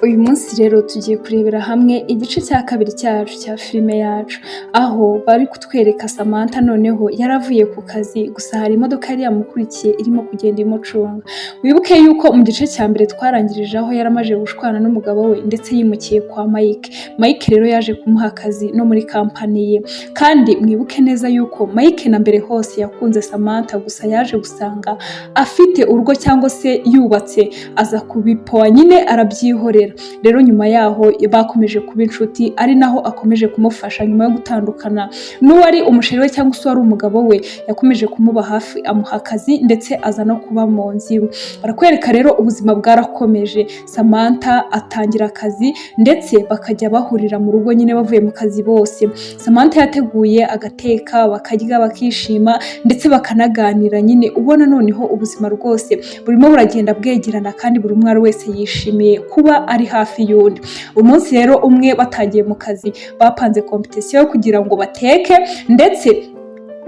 Uyu munsi rero tugiye kurebera hamwe igice cya kabiri cyacu cya filime yacu, aho bari kutwereka Samantha noneho yaravuye ku kazi, gusa hari imodoka yari yamukurikiye irimo kugenda imucunga. Wibuke yuko mu gice cya mbere twarangirije aho yaramaje gushwana n'umugabo we ndetse yimukiye kwa Mike. Mike rero yaje kumuha akazi no muri kampani ye, kandi mwibuke neza yuko Mike na mbere hose yakunze Samantha, gusa yaje gusanga afite urugo cyangwa se yubatse, aza kubipoa nyine arabyihorera. Rero nyuma yaho bakomeje kuba inshuti, ari naho akomeje kumufasha nyuma yo gutandukana n'uwari umusheri we cyangwa se wari umugabo we, yakomeje kumuba hafi amuha akazi ndetse aza no kuba mu nzu iwe. Barakwereka rero ubuzima bwarakomeje, Samantha atangira akazi ndetse bakajya bahurira mu rugo nyine bavuye mu kazi bose. Samantha yateguye agateka, bakarya bakishima ndetse bakanaganira, nyine ubona noneho ubuzima rwose burimo buragenda bwegerana kandi buri umwe wese yishimiye kuba ari hafi y'undi. Umunsi rero umwe batangiye mu kazi bapanze competition kugira ngo bateke, ndetse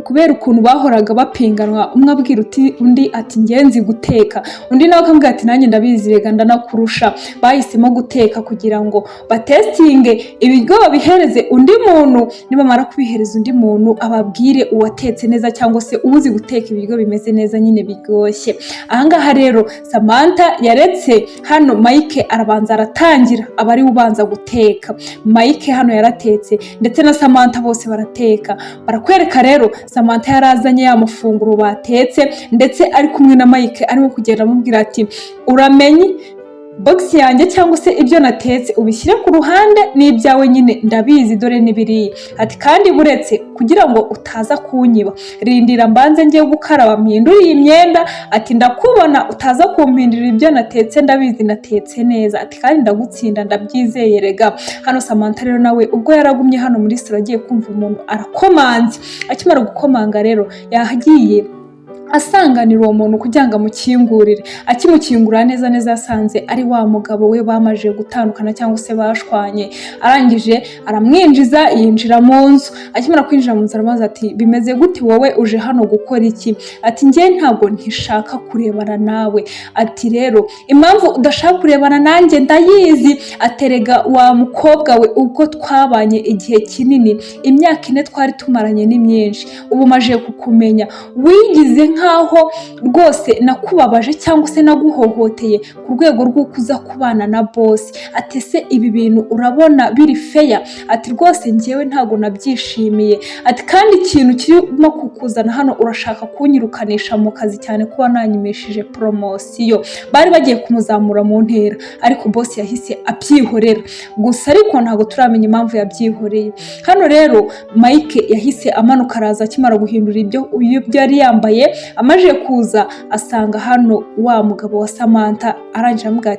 kubera ukuntu bahoraga bapinganwa, umwe abwira undi ati ngenzi guteka, undi nawe akamubwira ati nanjye ndabizi rega ndanakurusha. Bahisemo guteka kugira ngo batestinge ibiryo babihereze undi muntu, nibamara kubihereza undi muntu ababwire uwatetse neza cyangwa se uzi guteka ibiryo bimeze neza nyine biryoshye. Ahangaha rero Samantha yaretse hano Mike arabanza aratangira, abari ubanza guteka. Mike hano yaratetse ndetse na Samantha bose barateka. Barakwereka rero Samantha yarazanye ya mafunguro batetse ndetse ari kumwe na Mike arimo kugenda amubwira ati uramenye box yanjye cyangwa se ibyo natetse ubishyire ku ruhande, n'ibyawe nyine ndabizi dore n'ibiriye. Ati kandi buretse kugira ngo utaza kunyiba, rindira mbanze ngiye gukaraba mpinduriye imyenda, ati ndakubona utaza kumpindurira ibyo natetse ndabizi natetse neza, ati kandi ndagutsinda ndabyizeye rega. Hano Samantha rero nawe ubwo yaragumye hano muri salo agiye kumva umuntu arakomanze. Akimara gukomanga rero yahagiye asanganira uwo muntu kugira ngo amukingurire. Akimukingura neza neza yasanze ari wa mugabo we bamaje gutandukana cyangwa se bashwanye. Arangije aramwinjiza, yinjira mu nzu. Akimara kwinjira mu nzu aramaze ati bimeze gute wowe uje hano gukora iki? Ati njye ntabwo ntishaka kurebana nawe. Ati rero impamvu udashaka kurebana nanjye ndayizi. Aterega wa mukobwa we ubwo twabanye igihe kinini, imyaka 4 twari tumaranye ni myinshi, ubu maje kukumenya wigize nkaho rwose nakubabaje cyangwa se naguhohoteye ku rwego rw'ukuza kubana na boss. Ati se ibi bintu urabona biri fair? Ati rwose njyewe ntago nabyishimiye. Ati kandi ikintu kirimo kukuzana hano urashaka kunyirukanisha mu kazi cyane kuba nanyimeshije promotion. Bari bagiye kumuzamura mu ntera ariko boss yahise abyihorera, gusa ariko ntago turamenya impamvu yabyihoreye. Hano rero Mike yahise amanuka araza, akimara guhindura ibyo yari yambaye, amaje kuza asanga hano wa mugabo wa Samantha. Arangije amubwira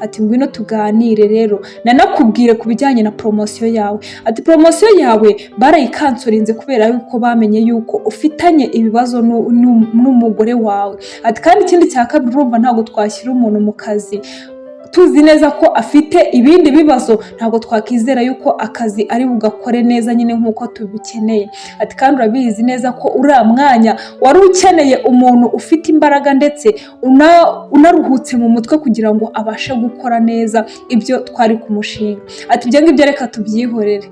ati ngwino tuganire rero nanakubwire ku bijyanye na promotion yawe. Ati promotion yawe barayikansorinze kubera yuko bamenye yuko ufitanye ibibazo n'umugore wawe. Ati kandi ikindi cya kabiri urumva ntago twashyira umuntu mu kazi tuzi neza ko afite ibindi bibazo, ntabwo twakizera yuko akazi ari bugakore neza nyine nk'uko tubikeneye. Ati kandi urabizi neza ko uriya mwanya wari ukeneye umuntu ufite imbaraga ndetse unaruhutse mu mutwe kugira ngo abashe gukora neza ibyo twari kumushinga. Ati ibyo ngibyo reka tubyihorere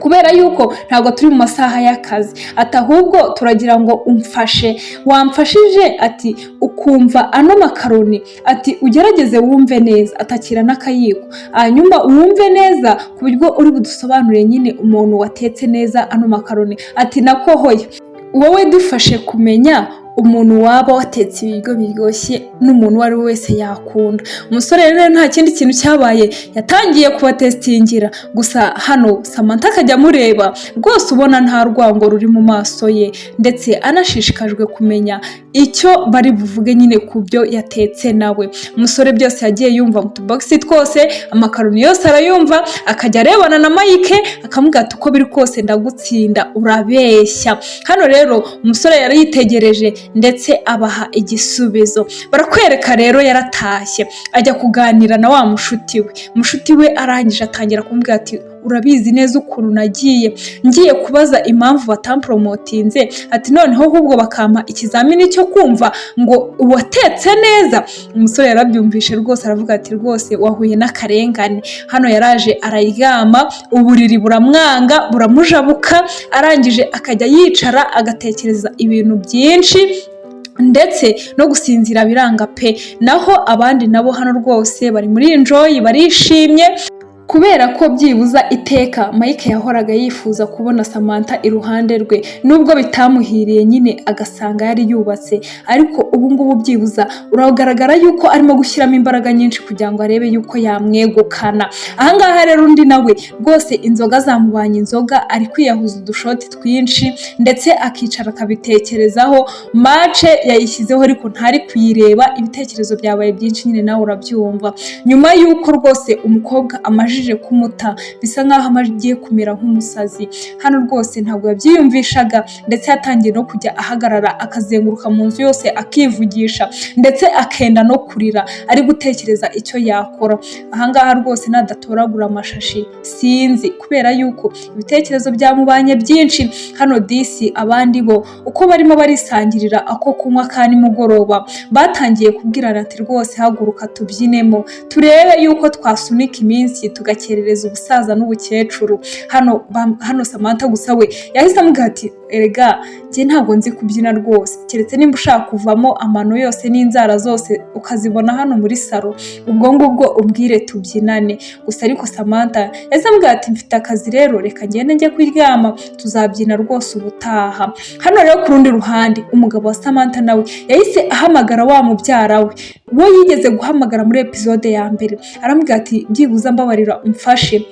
kubera yuko ntabwo turi mu masaha y'akazi. Ati ahubwo turagira ngo umfashe, wamfashije ati ukumva ano makaroni, ati ugerageze wumve neza, atakira n'akayiko hanyuma wumve neza ku buryo uri budusobanurire nyine umuntu watetse neza ano makaroni. Ati nakohoye wowe dufashe kumenya umuntu waba watetse ibiryo biryoshye n'umuntu wari wese yakunda. Umusore rero nta kindi kintu cyabaye, yatangiye kubatestingira, gusa hano Samantha akajya mureba rwose ubona nta rwango ruri mu maso ye, ndetse anashishikajwe kumenya icyo bari buvuge nyine ku byo yatetse nawe. Umusore byose yagiye yumva mu tuboxi twose, amakaroni yose arayumva, akajya arebana na Mike akamubwira ati uko biri kose ndagutsinda urabeshya. Hano rero umusore yari yitegereje ndetse abaha igisubizo. Barakwereka rero yaratashye ajya kuganira na wa mushuti we. Mushuti we arangije atangira kumubwira ati urabizi neza ukuntu nagiye ngiye kubaza impamvu batampromotinze ati noneho ahubwo bakampa ikizamini cyo kumva ngo watetse neza. Umusore yarabyumvishe rwose aravuga ati rwose wahuye n'akarengane. Hano yaraje araryama, uburiri buramwanga buramujabuka, arangije akajya yicara agatekereza ibintu byinshi ndetse no gusinzira biranga pe. Naho abandi nabo hano rwose bari muri enjoy, barishimye kubera ko byibuza iteka Mika yahoraga yifuza kubona Samantha iruhande rwe, nubwo bitamuhiriye nyine agasanga yari yubatse, ariko ubu ngubu byibuza uragaragara yuko arimo gushyiramo imbaraga nyinshi kugira ngo arebe yuko yamwegukana. Ahangaha rero undi nawe rwose inzoga zamubanye inzoga, ari kwiyahuza udushoti twinshi ndetse akicara akabitekerezaho. Match yayishyizeho ariko ntari kuyireba, ibitekerezo byabaye byinshi nyine nawe urabyumva. Nyuma yuko rwose umukobwa amajije kumuta bisa nkaho agiye kumera nk'umusazi, hano rwose ntabwo yabyiyumvishaga ndetse yatangiye no kujya ahagarara akazenguruka mu nzu yose akivugisha ndetse akenda no kurira, ari gutekereza icyo yakora. Ahangaha rwose nadatoragura amashashi sinzi, kubera yuko ibitekerezo byamubanye byinshi. Hano disi abandi bo uko barimo barisangirira ako kunywa ka nimugoroba batangiye kubwirana ati rwose haguruka tubyinemo turebe yuko twasunika iminsi tugakerereza ubusaza n'ubukecuru. Hano Samantha gusa we yahise amubwira ati erega njye ntabwo nzi kubyina rwose, keretse nimba ushaka kuvamo amano yose n'inzara zose ukazibona hano muri salo, ubwo ngubwo umbwire tubyinane. Gusa ariko Samantha yahise amubwira ati mfite akazi rero reka ngende njye kuryama, tuzabyina rwose ubutaha. Hano rero ku rundi ruhande umugabo wa Samantha nawe yahise ahamagara wa mubyara we yigeze guhamagara muri episode ya mbere, aramubwira ati byibuza mbabarira umfashe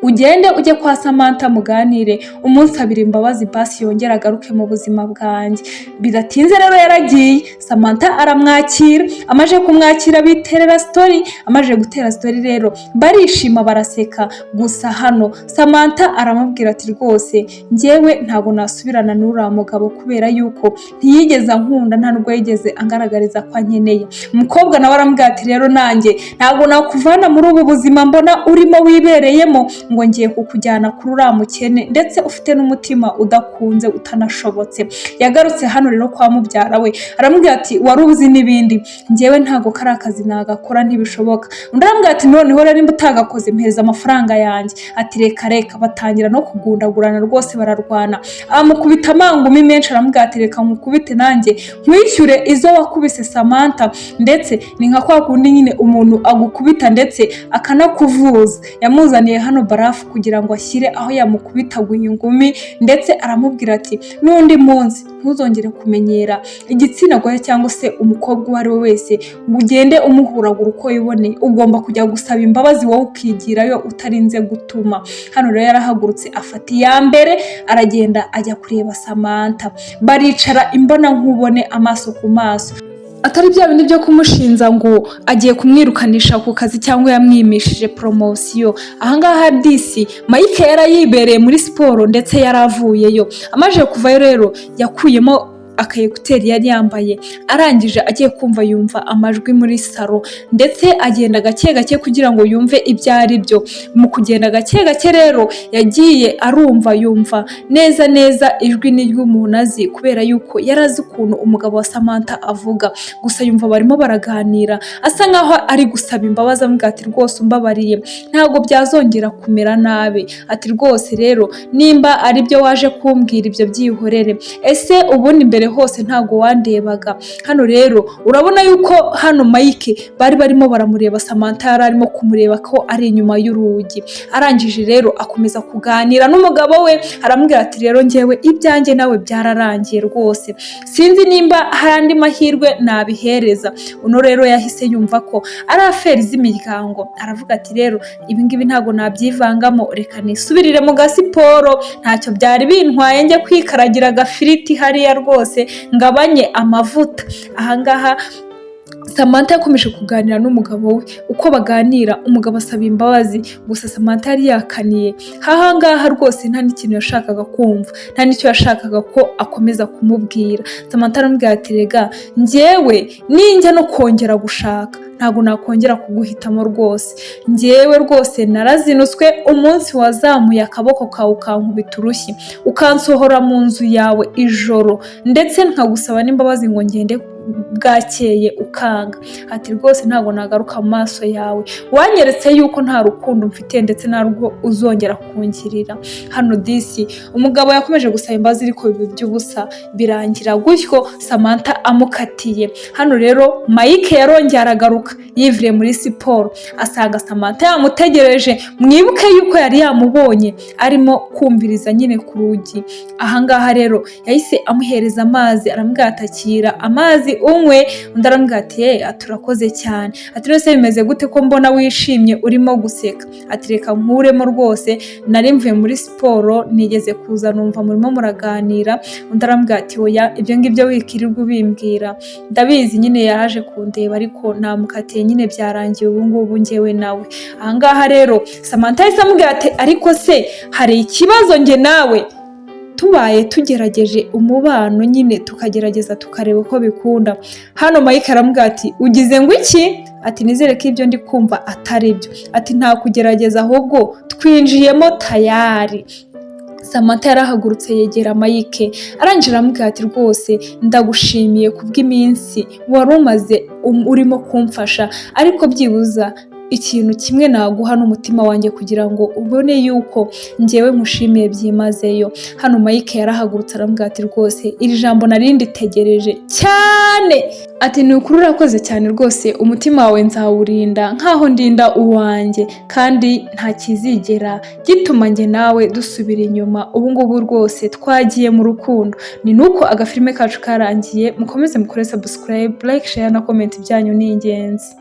ugende ujye kwa Samantha muganire umunsabira imbabazi basi yongera agaruke mu buzima bwanjye. Bidatinze rero yaragiye, Samantha aramwakira, amaje kumwakira biterera story, amaje gutera story rero barishima baraseka. Gusa hano Samantha aramubwira ati rwose njyewe ntabwo nasubirana n'uriya mugabo kubera yuko ntiyigeze ankunda, nta nubwo yigeze angaragariza ko ankeneye. Umukobwa nawe aramubwira ati rero nanjye ntabwo nakuvana muri ubu buzima mbona urimo wibereyemo ngo ngiye kukujyana kuri uriya mukene ndetse ufite n'umutima udakunze utanashobotse. Yagarutse hano rero kwa mubyara we aramubwira ati wari uzi n'ibindi, njyewe ntabwo kari akazi nagakora ntibishoboka. Undi aramubwira ati noneho rero nimba utagakoze mpereza amafaranga yanjye. Ati reka batangira no kugundagurana rwose bararwana, amukubita amangumi menshi. Aramubwira ati reka mukubite nanjye nkwishyure izo wakubise Samantha, ndetse ni nka kwa kundi nyine umuntu agukubita ndetse akanakuvuza. Yamuzaniye hano barafu kugira ngo ashyire aho yamukubitaguye ingumi, ndetse aramubwira ati n'undi munsi ntuzongere kumenyera igitsina gore cyangwa se umukobwa uwo ari we wese ugende umuhuragura uko yiboneye, ugomba kujya gusaba imbabazi wowe ukigirayo utarinze gutuma. Hano rero yarahagurutse afata iya mbere aragenda ajya kureba Samantha, baricara imbona nkubone amaso ku maso, atari bya bindi byo kumushinja ngo agiye kumwirukanisha ku kazi cyangwa yamwimishije promosiyo. Ahangaha disi Mika yarayibereye muri siporo ndetse yaravuyeyo, amaje kuvayo rero yakuyemo akayekuteri yari yambaye, arangije agiye kumva yumva amajwi muri salo ndetse agenda gake gake kugira ngo yumve ibyo ari byo. Mu kugenda gake gake rero yagiye arumva yumva neza neza ijwi n'iry'umuntu azi, kubera yuko yarazi ukuntu umugabo wa Samantha avuga. Gusa yumva barimo baraganira asa nkaho ari gusaba imbabazi, amubwira ati rwose umbabariye ntabwo byazongera kumera nabi. Ati rwose rero nimba ari byo waje kumbwira ibyo byihorere, ese ubundi mbere hose ntago wandebaga. Hano rero urabona yuko hano Mike bari barimo baramureba, Samantha yari arimo kumureba ko ari inyuma y'urugi. Arangije rero akomeza kuganira n'umugabo we, aramubwira ati rero njyewe ibyanjye nawe byararangiye rwose, sinzi nimba hari andi mahirwe nabihereza. Uno rero yahise yumva ko ari aferi z'imiryango, aravuga ati rero ibingibi ntago nabyivangamo, reka nisubirire mu gasiporo, ntacyo byari bintwaye njye kwikaragira agafiriti hariya rwose ngabanye amavuta. Ahangaha Samantha yakomeje kuganira n'umugabo we, uko baganira umugabo asaba imbabazi, gusa Samantha yari yakaniye. Ahangaha rwose nta n'ikintu yashakaga kumva, nta n'icyo yashakaga ko akomeza kumubwira. Samantha aramubwira ati rega njyewe ninjya no kongera gushaka ntabwo nakongera kuguhitamo rwose, njyewe rwose narazinutswe umunsi wazamuye akaboko kawe ukankubita urushyi ukansohora mu nzu yawe ijoro ndetse nkagusaba n'imbabazi ngo ngende bwakeye ukanga. Ati rwose ntabwo nagaruka mu maso yawe, wanyeretse yuko nta rukundo mfite ndetse narwo uzongera kungirira. Hano disi umugabo yakomeje gusaba imbabazi ariko biba by'ubusa, birangira gutyo Samantha amukatiye. Hano rero Mike yarongera aragaruka yiviriye muri siporo asanga Samantha yamutegereje, mwibuke yuko yari yamubonye arimo kumviriza nyine ku rugi. Ahangaha rero yahise amuhereza amazi, aramubwira ati akira amazi unywe, undi aramubwira ati turakoze cyane. Ati rwose bimeze gute ko mbona wishimye urimo guseka? Ati reka nkuremo rwose, nari mvuye muri siporo nigeze kuza numva murimo muraganira. Undi aramubwira ati oya ibyo ngibyo wikirirwa ubimbwira, ndabizi nyine yaraje kundeba ariko namukatiye nyine byarangiye ubu ngubu njyewe nawe. Ahangaha rero Samantha yahise amubwira ati ariko se hari ikibazo njye nawe tubaye tugerageje umubano nyine tukagerageza tukareba uko bikunda? Hano Mike aramubwira ati ugize ngo iki? Ati nizere ko ibyo ndi kumva atari byo. Ati nta kugerageza ahubwo twinjiyemo tayari. Samantha yarahagurutse yegera Mike arangira aramubwira ati rwose ndagushimiye kubw'iminsi wari umaze urimo kumfasha, ariko byibuza ikintu kimwe naguha n'umutima wanjye kugira ngo ubone yuko njyewe nkushimiye byimazeyo. Hano Mike yarahagurutse aramubwira ati rwose iri jambo nari nditegereje cyane. Ati ni ukuri urakoze cyane rwose, umutima wawe nzawurinda nkaho ndinda uwanjye, kandi nta kizigera gituma njye nawe dusubira inyuma. Ubu ngubu rwose twagiye mu rukundo. Ni nuko agafilime kacu karangiye. Mukomeze mukore subscribe, like, share na comment, byanyu ni ingenzi.